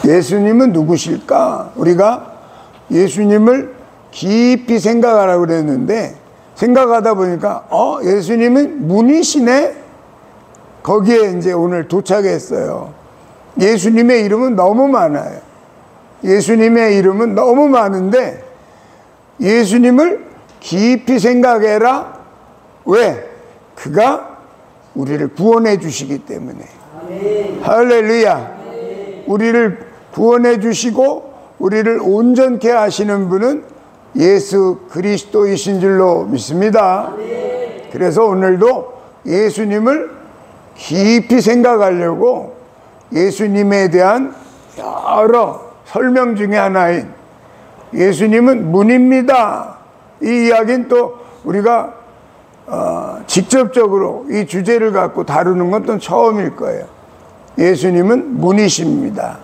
예수님은 누구실까? 우리가 예수님을 깊이 생각하라고 그랬는데 생각하다 보니까 예수님은 문이시네? 거기에 이제 오늘 도착했어요. 예수님의 이름은 너무 많아요. 예수님의 이름은 너무 많은데 예수님을 깊이 생각해라. 왜? 그가 우리를 구원해 주시기 때문에. 할렐루야. 우리를 구원해 주시고 우리를 온전케 하시는 분은 예수 그리스도이신 줄로 믿습니다. 그래서 오늘도 예수님을 깊이 생각하려고 예수님에 대한 여러 설명 중에 하나인 예수님은 문입니다. 이 이야기는 또 우리가 직접적으로 이 주제를 갖고 다루는 것도 처음일 거예요. 예수님은 문이십니다.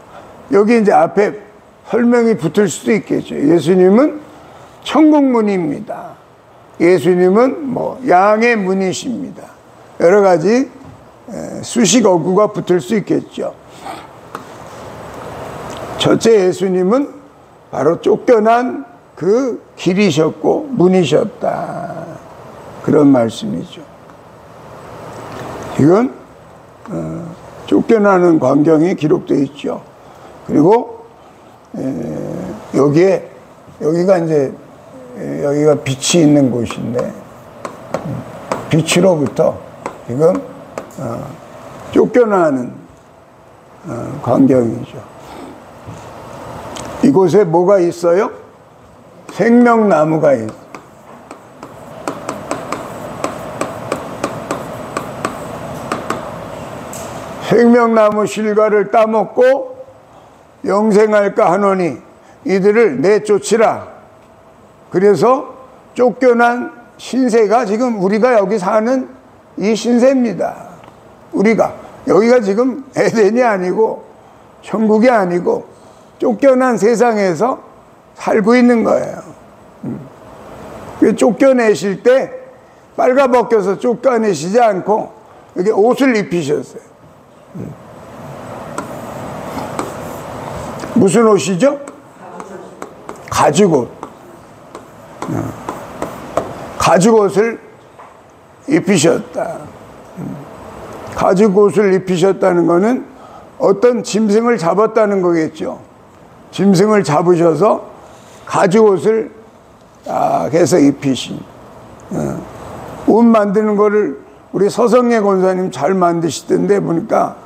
여기 이제 앞에 설명이 붙을 수도 있겠죠. 예수님은 천국문입니다. 예수님은 양의 문이십니다. 여러 가지 수식 어구가 붙을 수 있겠죠. 첫째, 예수님은 바로 쫓겨난 그 길이셨고 문이셨다. 그런 말씀이죠. 이건 쫓겨나는 광경이 기록되어 있죠. 그리고 여기가 이제 여기가 빛이 있는 곳인데 빛으로부터 지금 쫓겨나는 광경이죠. 이곳에 뭐가 있어요? 생명나무가 있어요. 생명나무 실과를 따먹고 영생할까 하노니 이들을 내쫓으라. 그래서 쫓겨난 신세가 지금 우리가 여기 사는 이 신세입니다. 우리가 여기가 지금 에덴이 아니고 천국이 아니고 쫓겨난 세상에서 살고 있는 거예요. 쫓겨내실 때 빨가벗겨서 쫓겨내시지 않고 이렇게 옷을 입히셨어요. 무슨 옷이죠? 가죽옷. 가죽옷을 입히셨다. 가죽옷을 입히셨다는 것은 어떤 짐승을 잡았다는 거겠죠. 짐승을 잡으셔서 가죽옷을 해서 입히신. 옷 만드는 거를 우리 서성예 권사님 잘 만드시던데 보니까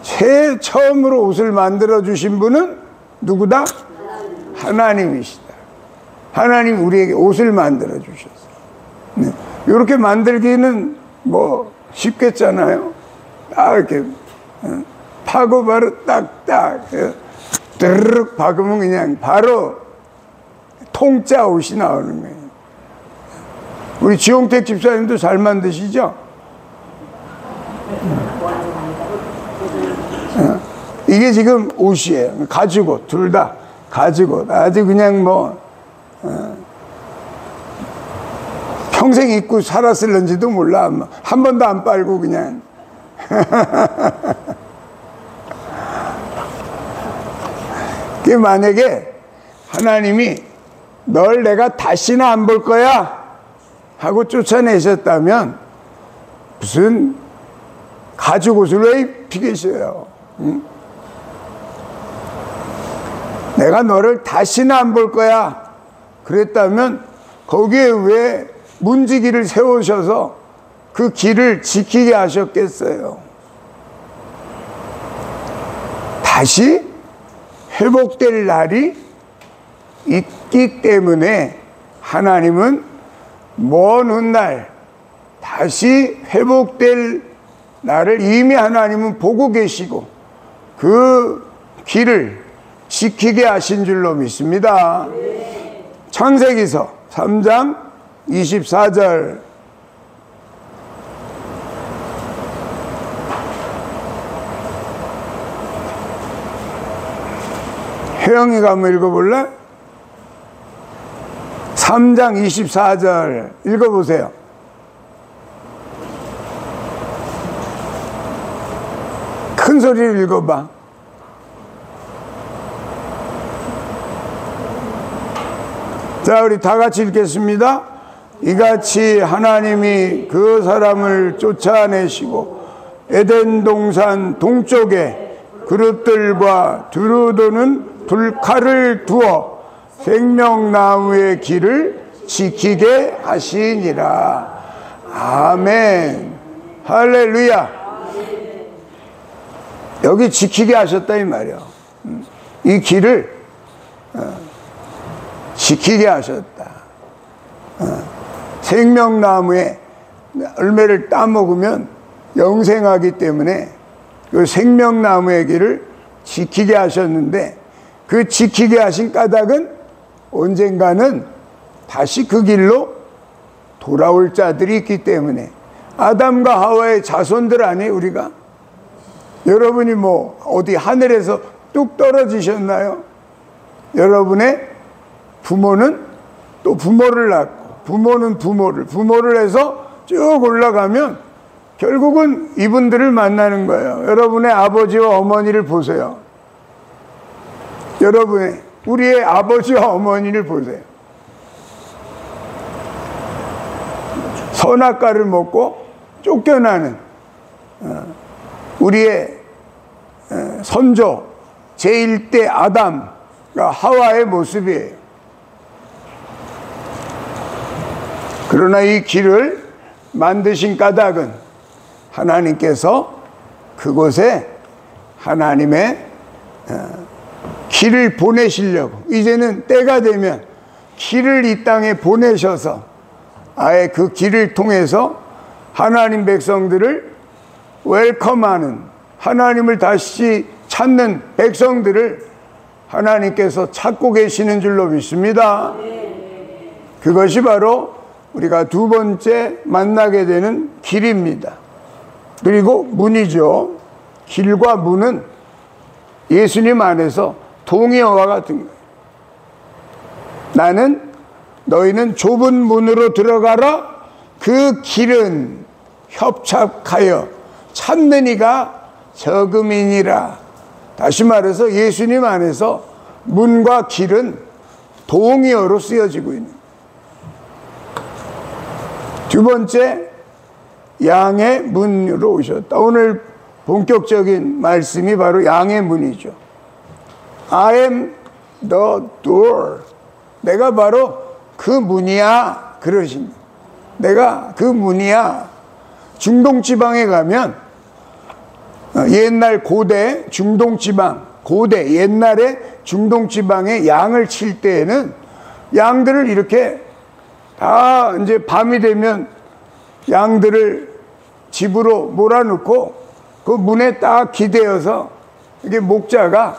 제일 처음으로 옷을 만들어 주신 분은 누구다? 하나님이시다. 하나님 우리에게 옷을 만들어 주셨어요. 이렇게 만들기는 쉽겠잖아요. 딱 이렇게 파고 바로 딱딱 드르륵 박으면 그냥 바로 통짜 옷이 나오는 거예요. 우리 지용택 집사님도 잘 만드시죠? 이게 지금 옷이에요. 가죽옷, 둘 다 가죽옷. 아주 그냥 평생 입고 살았을런지도 몰라. 한 번도 안 빨고 그냥. 그 만약에 하나님이 널 내가 다시는 안 볼 거야 하고 쫓아내셨다면 무슨 가죽옷을 왜 입히겠어요? 응? 내가 너를 다시는 안 볼 거야 그랬다면 거기에 왜 문지기를 세우셔서 그 길을 지키게 하셨겠어요? 다시 회복될 날이 있기 때문에 하나님은 먼 훗날 다시 회복될 날을 이미 하나님은 보고 계시고 그 길을 지키게 하신 줄로 믿습니다. 창세기서 3장 24절 혜영이가 한번 읽어볼래? 3장 24절 읽어보세요. 큰 소리로 읽어봐. 자, 우리 다 같이 읽겠습니다. 이같이 하나님이 그 사람을 쫓아내시고 에덴 동산 동쪽에 그릇들과 두루도는 불칼을 두어 생명나무의 길을 지키게 하시니라. 아멘. 할렐루야. 여기 지키게 하셨다 이 말이야. 이 길을 지키게 하셨다. 생명나무에 열매를 따먹으면 영생하기 때문에 그 생명나무의 길을 지키게 하셨는데, 그 지키게 하신 까닭은 언젠가는 다시 그 길로 돌아올 자들이 있기 때문에. 아담과 하와의 자손들 아니에요 우리가? 여러분이 뭐 어디 하늘에서 뚝 떨어지셨나요? 여러분의 부모는 또 부모를 낳고, 부모는 부모를 해서 쭉 올라가면 결국은 이분들을 만나는 거예요. 여러분의 아버지와 어머니를 보세요. 우리의 아버지와 어머니를 보세요. 선악과를 먹고 쫓겨나는 우리의 선조 제1대 아담과 하와의 모습이에요. 그러나 이 길을 만드신 까닭은 하나님께서 그곳에 하나님의 길을 보내시려고, 이제는 때가 되면 길을 이 땅에 보내셔서 아예 그 길을 통해서 하나님 백성들을 웰컴하는, 하나님을 다시 찾는 백성들을 하나님께서 찾고 계시는 줄로 믿습니다. 그것이 바로 우리가 두 번째 만나게 되는 길입니다. 그리고 문이죠. 길과 문은 예수님 안에서 동의어와 같은 거예요. 너희는 좁은 문으로 들어가라. 그 길은 협착하여 찾는 이가 적음이니라. 다시 말해서 예수님 안에서 문과 길은 동의어로 쓰여지고 있는 거예요. 두 번째, 양의 문으로 오셨다. 오늘 본격적인 말씀이 바로 양의 문이죠. I am the door. 내가 바로 그 문이야. 그러십니다. 내가 그 문이야. 중동지방에 가면 옛날 고대 중동지방, 옛날에 중동지방에 양을 칠 때에는 양들을 이렇게 다 이제 밤이 되면 양들을 집으로 몰아넣고 그 문에 딱 기대어서 이게 목자가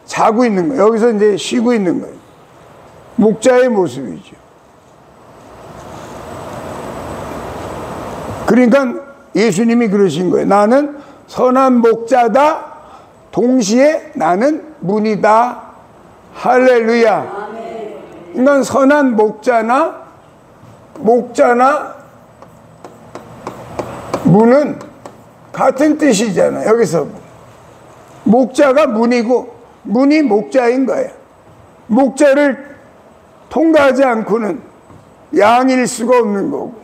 자고 있는 거예요. 여기서 이제 쉬고 있는 거예요. 목자의 모습이죠. 그러니까 예수님이 그러신 거예요. 나는 선한 목자다. 동시에 나는 문이다. 할렐루야. 그러니까 선한 목자나 문은 같은 뜻이잖아요. 여기서 목자가 문이고 문이 목자인 거예요. 목자를 통과하지 않고는 양일 수가 없는 거고,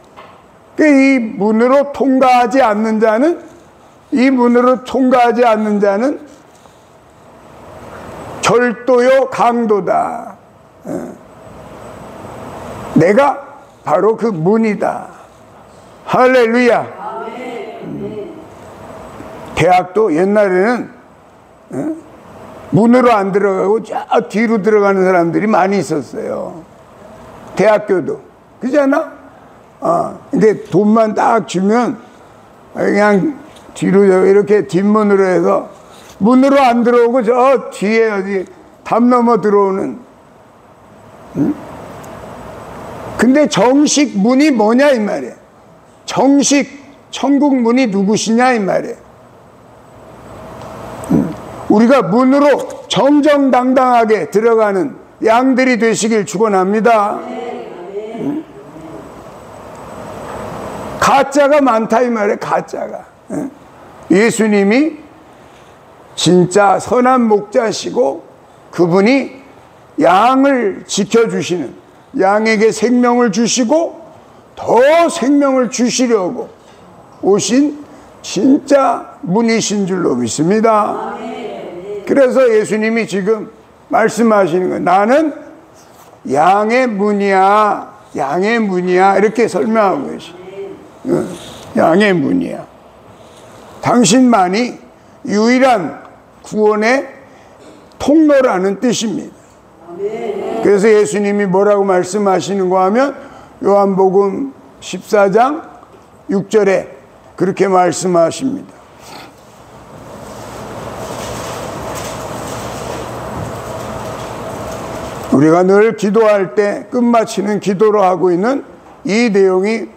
이 문으로 통과하지 않는 자는 절도요 강도다. 내가 바로 그 문이다. 할렐루야. 대학도 옛날에는 문으로 안 들어가고 저 뒤로 들어가는 사람들이 많이 있었어요. 대학교도 그잖아. 근데 돈만 딱 주면 그냥 뒤로 이렇게 뒷문으로 해서 문으로 안 들어오고 저 뒤에 어디 담 넘어 들어오는. 근데 정식 문이 뭐냐 이 말이에요. 정식 천국 문이 누구시냐 이 말이에요. 우리가 문으로 정정당당하게 들어가는 양들이 되시길 축원합니다. 가짜가 많다 이 말이에요. 가짜가. 예수님이 진짜 선한 목자시고 그분이 양을 지켜주시는, 양에게 생명을 주시고 더 생명을 주시려고 오신 진짜 문이신 줄로 믿습니다. 그래서 예수님이 지금 말씀하시는 거예요. 나는 양의 문이야. 양의 문이야. 이렇게 설명하고 계시죠. 양의 문이야. 당신만이 유일한 구원의 통로라는 뜻입니다. 그래서 예수님이 뭐라고 말씀하시는가 하면 요한복음 14장 6절에 그렇게 말씀하십니다. 우리가 늘 기도할 때 끝마치는 기도로 하고 있는 이 내용이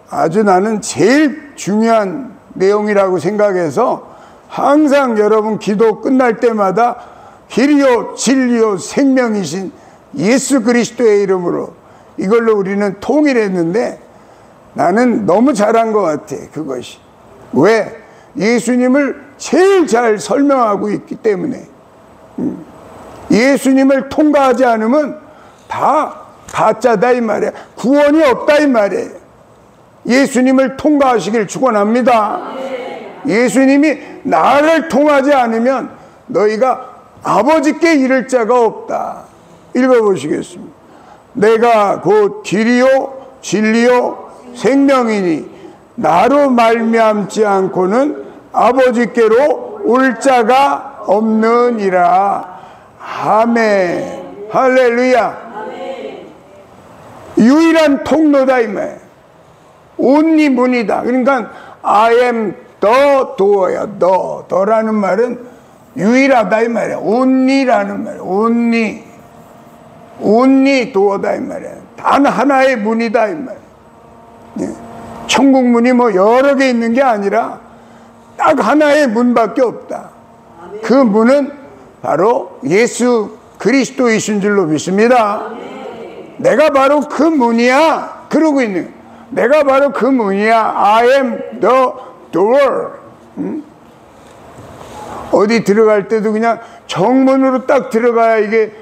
아주 나는 제일 중요한 내용이라고 생각해서 항상 여러분 기도 끝날 때마다 길이요 진리요 생명이신 예수 그리스도의 이름으로 이걸로 우리는 통일했는데 나는 너무 잘한 것 같아. 그것이 왜? 예수님을 제일 잘 설명하고 있기 때문에. 예수님을 통과하지 않으면 다 가짜다 이 말이야. 구원이 없다 이 말이에요. 예수님을 통과하시길 축원합니다. 예수님이 나를 통하지 않으면 너희가 아버지께 이를 자가 없다. 읽어보시겠습니다. 내가 곧 길이요 진리요 생명이니 나로 말미암지 않고는 아버지께로 올 자가 없느니라. 아멘. 할렐루야. 유일한 통로다 이 말. only 문이다. 그러니까 I am the door야. 더라는 말은 유일하다 이 말이야. only라는 말이야. only door다 이 말이야. 단 하나의 문이다 이 말이야. 천국 문이 뭐 여러 개 있는 게 아니라 딱 하나의 문밖에 없다. 그 문은 바로 예수 그리스도이신 줄로 믿습니다. 내가 바로 그 문이야. 그러고 있는 거야. 내가 바로 그 문이야. I am the door. 어디 들어갈 때도 그냥 정문으로 딱 들어가야 이게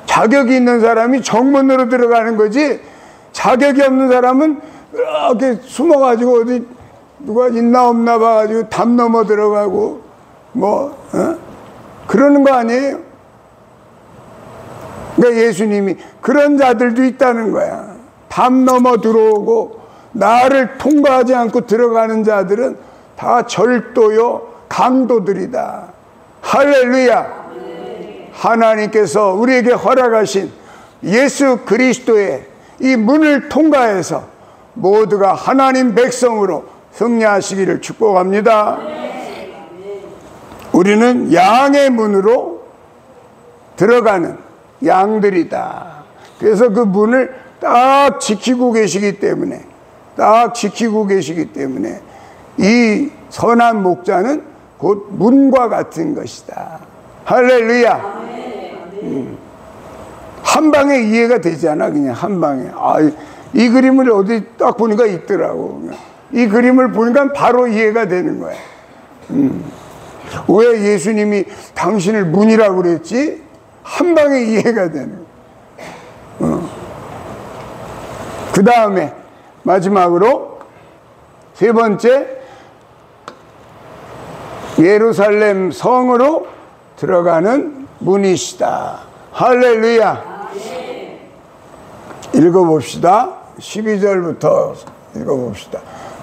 자격이 있는 사람이 정문으로 들어가는 거지, 자격이 없는 사람은 이렇게 숨어가지고 어디 누가 있나 없나 봐가지고 담 넘어 들어가고 그러는 거 아니에요? 그러니까 예수님이 그런 자들도 있다는 거야. 담 넘어 들어오고 나를 통과하지 않고 들어가는 자들은 다 절도요 강도들이다. 할렐루야. 하나님께서 우리에게 허락하신 예수 그리스도의 이 문을 통과해서 모두가 하나님 백성으로 승리하시기를 축복합니다. 우리는 양의 문으로 들어가는 양들이다. 그래서 그 문을 딱 지키고 계시기 때문에 이 선한 목자는 곧 문과 같은 것이다. 할렐루야. 한 방에 이해가 되잖아. 그냥 한 방에. 이 그림을 어디 딱 보니까 있더라고. 이 그림을 보니까 바로 이해가 되는 거야. 왜 예수님이 당신을 문이라고 그랬지? 한 방에 이해가 되는 거야. 그 다음에 마지막으로 세 번째, 예루살렘 성으로 들어가는 문이시다. 할렐루야. 읽어봅시다. 12절부터 읽어봅시다.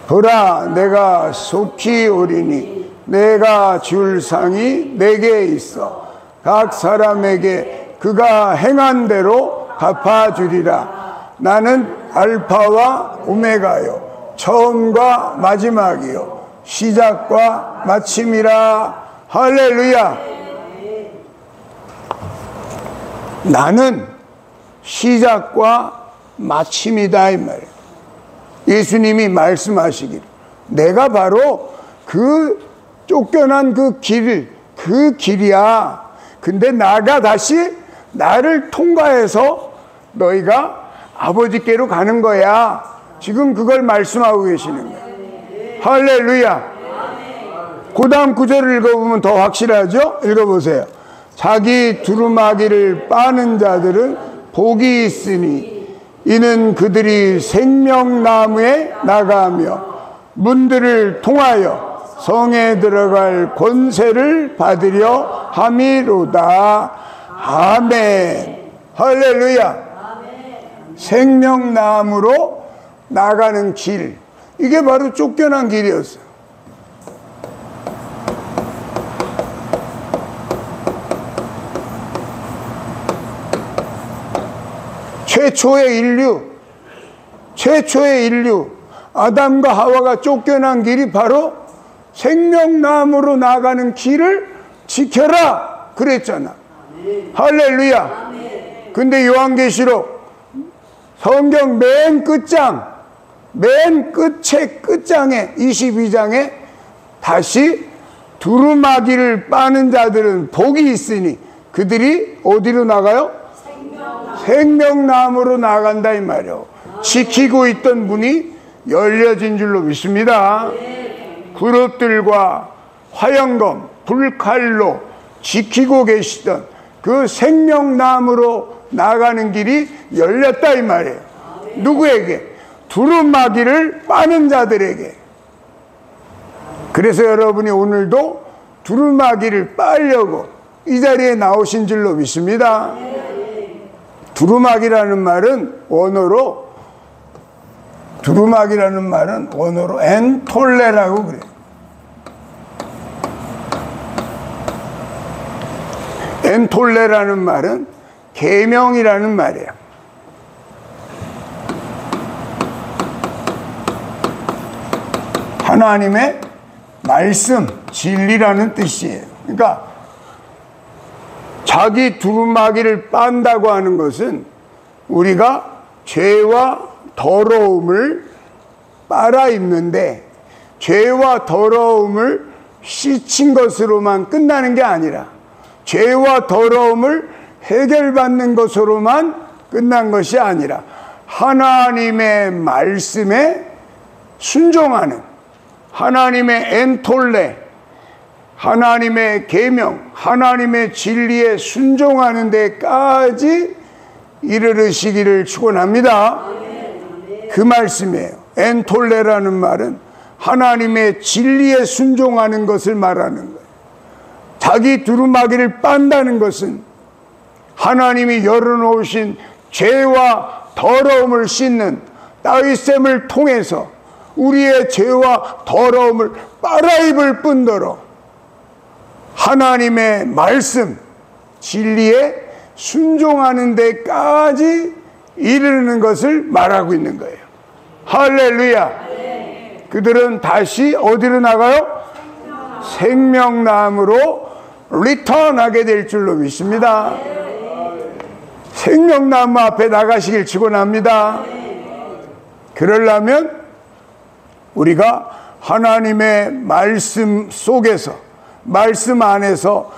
보라, 내가 속히 오리니 내가 줄 상이 내게 있어 각 사람에게 그가 행한 대로 갚아주리라. 나는 알파와 오메가요 처음과 마지막이요 시작과 마침이라. 할렐루야. 나는 시작과 마침이다 이 말이에요. 예수님이 말씀하시기를 내가 바로 그 쫓겨난 그 길이야. 근데 나가 다시 나를 통과해서 너희가 아버지께로 가는 거야. 지금 그걸 말씀하고 계시는 거예요. 할렐루야. 그 다음 구절을 읽어보면 더 확실하죠? 읽어보세요. 자기 두루마기를 빠는 자들은 복이 있으니 이는 그들이 생명나무에 나가며 문들을 통하여 성에 들어갈 권세를 받으려 함이로다. 아멘. 할렐루야. 생명나무로 나가는 길, 이게 바로 쫓겨난 길이었어요. 최초의 인류 아담과 하와가 쫓겨난 길이 바로 생명나무로 나가는 길을 지켜라 그랬잖아. 할렐루야. 근데 요한계시록 성경 맨 끝장, 맨 끝의 끝장에 22장에 다시 두루마기를 빠는 자들은 복이 있으니 그들이 어디로 나가요? 생명나무로 나간다 이 말이요. 지키고 있던 문이 열려진 줄로 믿습니다. 그룹들과 화영검, 불칼로 지키고 계시던 그 생명나무로 나가는 길이 열렸다 이 말이에요. 누구에게? 두루마기를 빠는 자들에게. 그래서 여러분이 오늘도 두루마기를 빨려고 이 자리에 나오신 줄로 믿습니다. 두루마기라는 말은 원어로 엔톨레라고 그래요. 엔톨레라는 말은 계명이라는 말이에요. 하나님의 말씀, 진리라는 뜻이에요. 그러니까 자기 두루마기를 빤다고 하는 것은 우리가 죄와 더러움을 빨아 입는데, 죄와 더러움을 씻은 것으로만 끝나는 게 아니라 죄와 더러움을 해결받는 것으로만 끝난 것이 아니라 하나님의 말씀에 순종하는, 하나님의 엔톨레, 하나님의 계명, 하나님의 진리에 순종하는 데까지 이르르시기를 축원합니다. 그 말씀이에요. 엔톨레라는 말은 하나님의 진리에 순종하는 것을 말하는 거예요. 자기 두루마기를 빤다는 것은 하나님이 열어놓으신 죄와 더러움을 씻는 다윗샘을 통해서 우리의 죄와 더러움을 빨아입을 뿐더러 하나님의 말씀, 진리에 순종하는 데까지 이르는 것을 말하고 있는 거예요. 할렐루야. 그들은 다시 어디로 나가요? 생명나무로 리턴하게 될 줄로 믿습니다. 생명나무 앞에 나가시길 축원합니다. 그러려면 우리가 하나님의 말씀 속에서, 말씀 안에서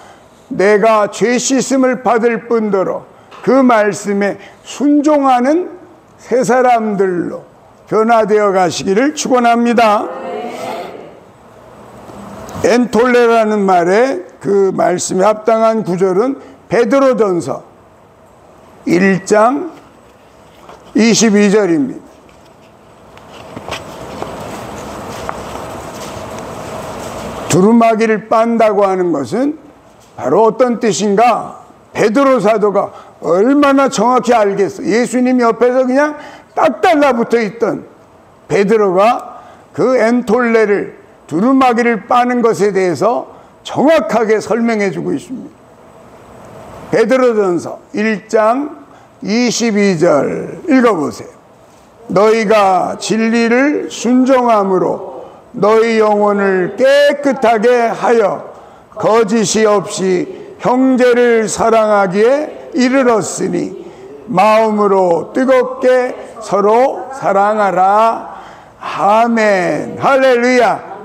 내가 죄 씻음을 받을 뿐더러 그 말씀에 순종하는 새 사람들로 변화되어 가시기를 축원합니다. 엔톨레라는 말에 그 말씀에 합당한 구절은 베드로전서 1장 22절입니다. 두루마기를 빤다고 하는 것은 바로 어떤 뜻인가? 베드로 사도가 얼마나 정확히 알겠어. 예수님 옆에서 그냥 딱 달라붙어 있던 베드로가 그 엔톨레를, 두루마기를 빠는 것에 대해서 정확하게 설명해 주고 있습니다. 베드로전서 1장 22절 읽어보세요. 너희가 진리를 순종함으로 너희 영혼을 깨끗하게 하여 거짓이 없이 형제를 사랑하기에 이르렀으니 마음으로 뜨겁게 서로 사랑하라. 아멘. 할렐루야.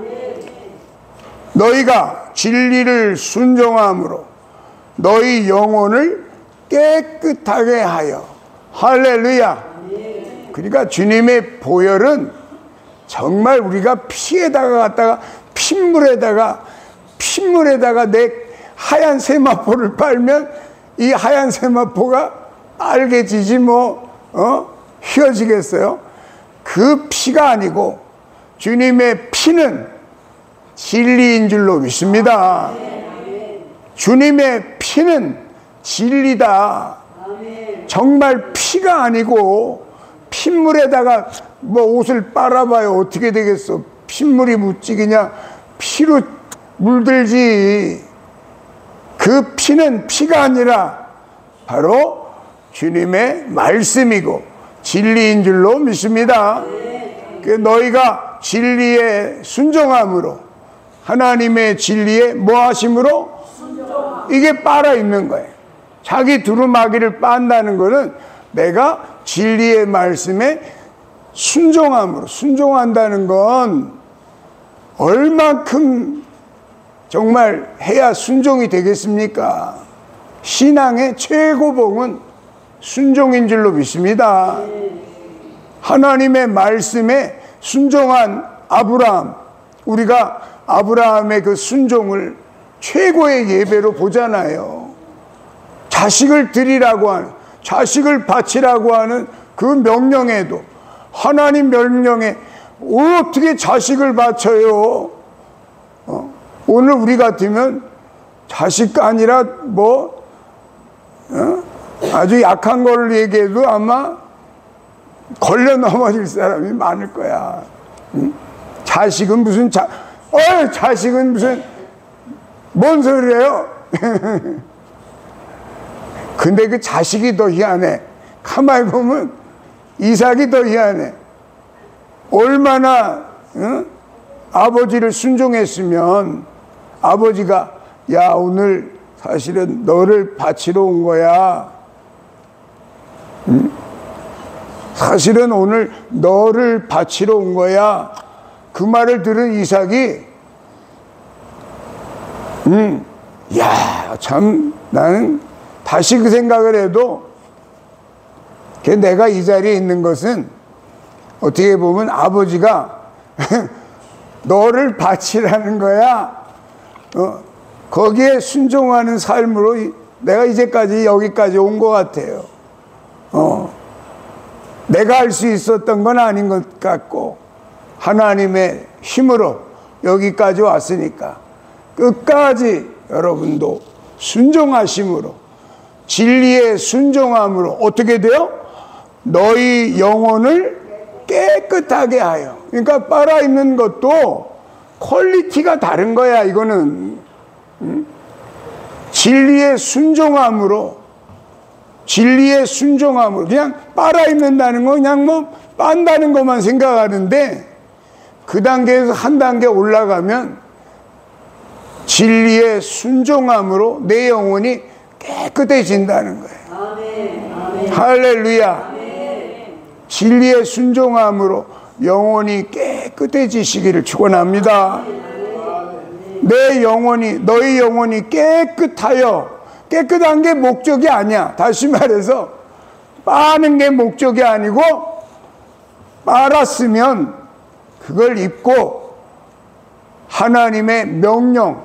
너희가 진리를 순종함으로 너희 영혼을 깨끗하게 하여. 할렐루야. 그러니까 주님의 보혈은 정말 우리가 피에다가 갖다가 핏물에다가 내 하얀 세마포를 빨면 이 하얀 세마포가 빨개지지 휘어지겠어요? 그 피가 아니고 주님의 피는 진리인 줄로 믿습니다. 주님의 피는 진리다. 정말 피가 아니고 핏물에다가 옷을 빨아봐요. 어떻게 되겠어? 핏물이 묻지 그냥 피로 물들지. 그 피는 피가 아니라 바로 주님의 말씀이고 진리인 줄로 믿습니다. 너희가 진리에 순종함으로 하나님의 진리에 뭐하심으로? 이게 빨아 있는 거예요. 자기 두루마기를 빤다는 것은 내가 진리의 말씀에 순종함으로, 순종한다는 건 얼만큼 정말 해야 순종이 되겠습니까? 신앙의 최고봉은 순종인 줄로 믿습니다. 하나님의 말씀에 순종한 아브라함, 우리가 아브라함의 그 순종을 최고의 예배로 보잖아요. 자식을 드리라고 하는, 자식을 바치라고 하는 그 명령에도, 하나님 명령에 어떻게 자식을 바쳐요? 오늘 우리 같으면 자식 아니라 아주 약한 걸 얘기해도 아마 걸려 넘어질 사람이 많을 거야. 자식은 무슨 자식은 무슨 뭔 소리예요? 근데 그 자식이 더 희한해. 가만히 보면 이삭이 더 희한해. 얼마나 아버지를 순종했으면 아버지가 야 오늘 사실은 너를 바치러 온 거야. 사실은 오늘 너를 바치러 온 거야. 그 말을 들은 이삭이 야, 참 나는 다시 그 생각을 해도 내가 이 자리에 있는 것은 어떻게 보면 아버지가 너를 바치라는 거야. 거기에 순종하는 삶으로 내가 이제까지 여기까지 온 것 같아요. 내가 할 수 있었던 건 아닌 것 같고 하나님의 힘으로 여기까지 왔으니까 끝까지 여러분도 순종하심으로 진리에 순종함으로 어떻게 돼요? 너희 영혼을 깨끗하게 하여. 그러니까 빨아있는 것도 퀄리티가 다른 거야. 이거는 진리에 순종함으로, 진리에 순종함으로. 그냥 빨아입는다는 거 그냥 빤다는 것만 생각하는데 그 단계에서 한 단계 올라가면 진리에 순종함으로 내 영혼이 깨끗해진다는 거예요. 아멘. 할렐루야. 아멘. 진리에 순종함으로 영혼이 깨끗해지시기를 축원합니다. 내 영혼이, 너희 영혼이 깨끗하여. 깨끗한 게 목적이 아니야. 다시 말해서 빠는 게 목적이 아니고 빨았으면 그걸 입고 하나님의 명령,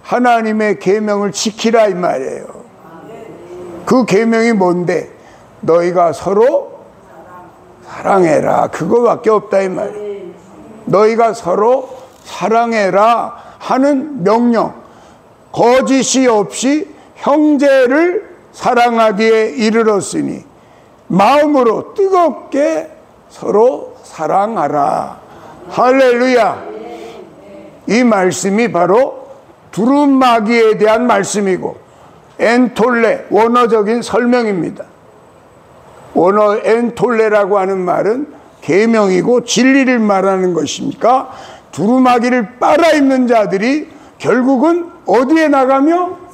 하나님의 계명을 지키라 이 말이에요. 그 계명이 뭔데? 너희가 서로 사랑해라. 그거밖에 없다 이 말이에요. 너희가 서로 사랑해라 하는 명령. 거짓이 없이 형제를 사랑하기에 이르렀으니 마음으로 뜨겁게 서로 사랑하라. 할렐루야. 이 말씀이 바로 두루마기에 대한 말씀이고 엔톨레, 원어적인 설명입니다. 원어 엔톨레라고 하는 말은 계명이고 진리를 말하는 것이니까 두루마기를 빨아입는 자들이 결국은 어디에 나가며?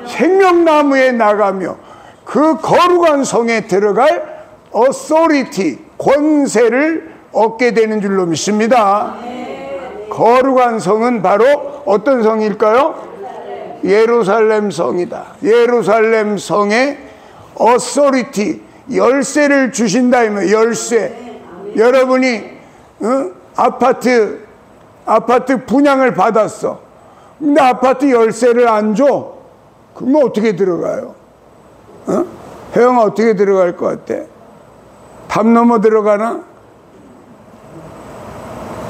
생명나무에 나가며 그 거룩한 성에 들어갈 authority, 권세를 얻게 되는 줄로 믿습니다. 거룩한 성은 바로 어떤 성일까요? 예루살렘 성이다. 예루살렘 성에 authority, 열쇠를 주신다. 열쇠. 여러분이 아파트 분양을 받았어. 근데 아파트 열쇠를 안 줘. 그러면 어떻게 들어가요? 혜영아 어떻게 들어갈 것 같아? 담 넘어 들어가나?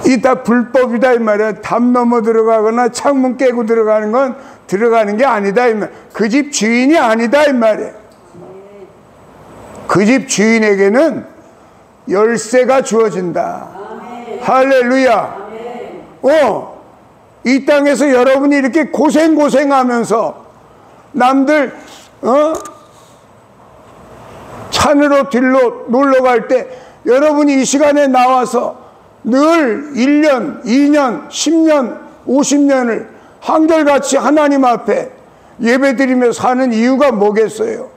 이 다 불법이다 이 말이야. 담 넘어 들어가거나 창문 깨고 들어가는 건 들어가는 게 아니다 이 말. 그 집 주인이 아니다 이 말이야. 그 집 주인에게는 열쇠가 주어진다. 할렐루야. 이 땅에서 여러분이 이렇게 고생하면서 남들 산으로 들로 놀러 갈 때 여러분이 이 시간에 나와서 늘 1년, 2년, 10년, 50년을 한결같이 하나님 앞에 예배드리며 사는 이유가 뭐겠어요?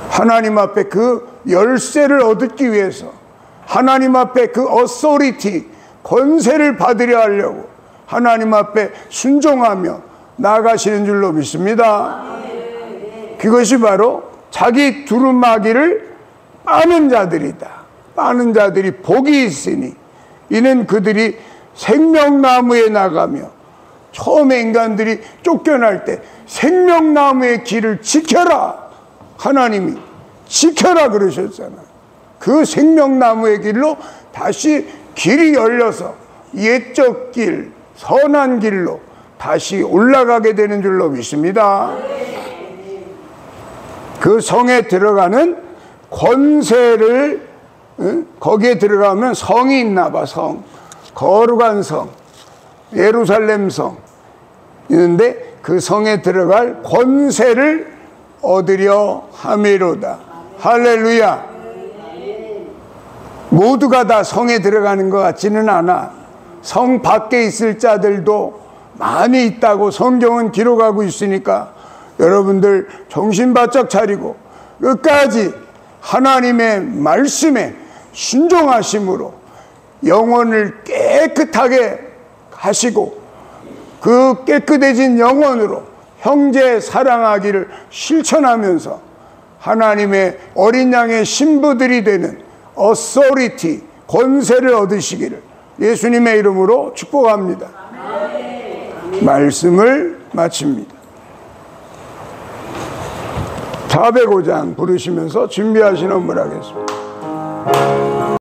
하나님 앞에 그 열쇠를 얻기 위해서, 하나님 앞에 그 authority, 권세를 받으려 하려고 하나님 앞에 순종하며 나아가시는 줄로 믿습니다. 그것이 바로 자기 두루마기를 빠는 자들이다. 빠는 자들이 복이 있으니 이는 그들이 생명나무에 나가며, 처음에 인간들이 쫓겨날 때 생명나무의 길을 지켜라, 하나님이 지켜라 그러셨잖아요. 그 생명나무의 길로 다시 길이 열려서 옛적 길, 선한 길로 다시 올라가게 되는 줄로 믿습니다. 그 성에 들어가는 권세를, 거기에 들어가면 성이 있나 봐. 성, 거룩한 성, 예루살렘 성 있는데 그 성에 들어갈 권세를 얻으려 함이로다. 할렐루야. 모두가 다 성에 들어가는 것 같지는 않아. 성 밖에 있을 자들도 많이 있다고 성경은 기록하고 있으니까 여러분들 정신 바짝 차리고 끝까지 하나님의 말씀에 순종하심으로 영혼을 깨끗하게 하시고 그 깨끗해진 영혼으로 형제 사랑하기를 실천하면서 하나님의 어린 양의 신부들이 되는 authority, 권세를 얻으시기를 예수님의 이름으로 축복합니다. 말씀을 마칩니다. 405장 부르시면서 준비하시는 음을 하겠습니다.